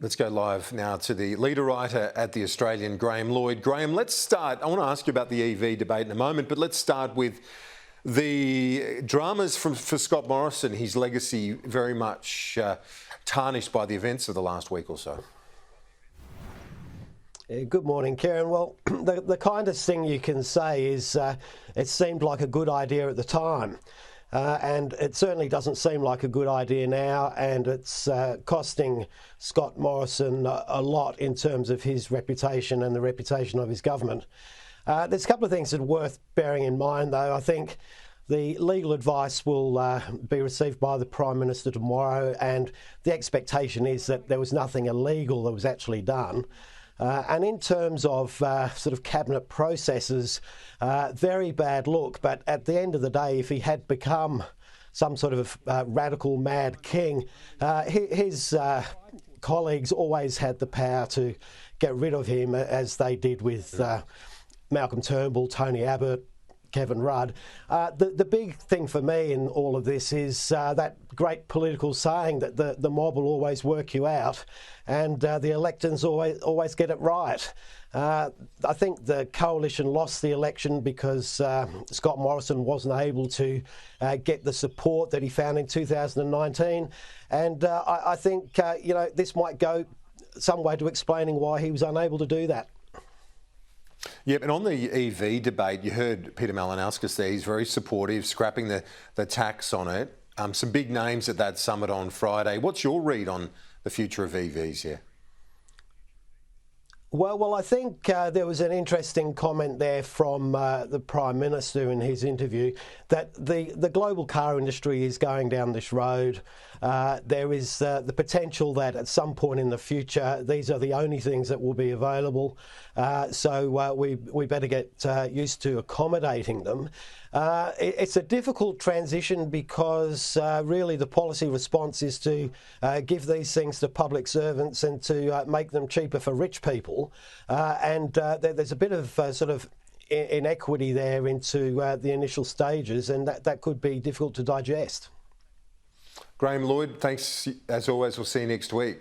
Let's go live now to the leader writer at The Australian, Graham Lloyd. Graham, let's start. I want to ask you about the EV debate in a moment, but let's start with the dramas for Scott Morrison, his legacy very much tarnished by the events of the last week or so. Good morning, Kieran. Well, the kindest thing you can say is it seemed like a good idea at the time. And it certainly doesn't seem like a good idea now, and it's costing Scott Morrison a lot in terms of his reputation and the reputation of his government. There's a couple of things that are worth bearing in mind, though. I think the legal advice will be received by the Prime Minister tomorrow, and the expectation is that there was nothing illegal that was actually done. And in terms of sort of cabinet processes, very bad look. But at the end of the day, if he had become some sort of radical mad king, his colleagues always had the power to get rid of him, as they did with Malcolm Turnbull, Tony Abbott, Kevin Rudd. The big thing for me in all of this is that great political saying that the mob will always work you out, and the electors always get it right. I think the coalition lost the election because Scott Morrison wasn't able to get the support that he found in 2019, and I think this might go some way to explaining why he was unable to do that. Yep, and on the EV debate, you heard Peter Malinauskas there. He's very supportive, scrapping the tax on it. Some big names at that summit on Friday. What's your read on the future of EVs here? Well, I think there was an interesting comment there from the Prime Minister in his interview that the global car industry is going down this road. There is the potential that at some point in the future, these are the only things that will be available. So we better get used to accommodating them. It's a difficult transition because really the policy response is to give these things to public servants and to make them cheaper for rich people. And there's a bit of sort of inequity there into the initial stages, and that could be difficult to digest. Graham Lloyd, thanks as always. We'll see you next week.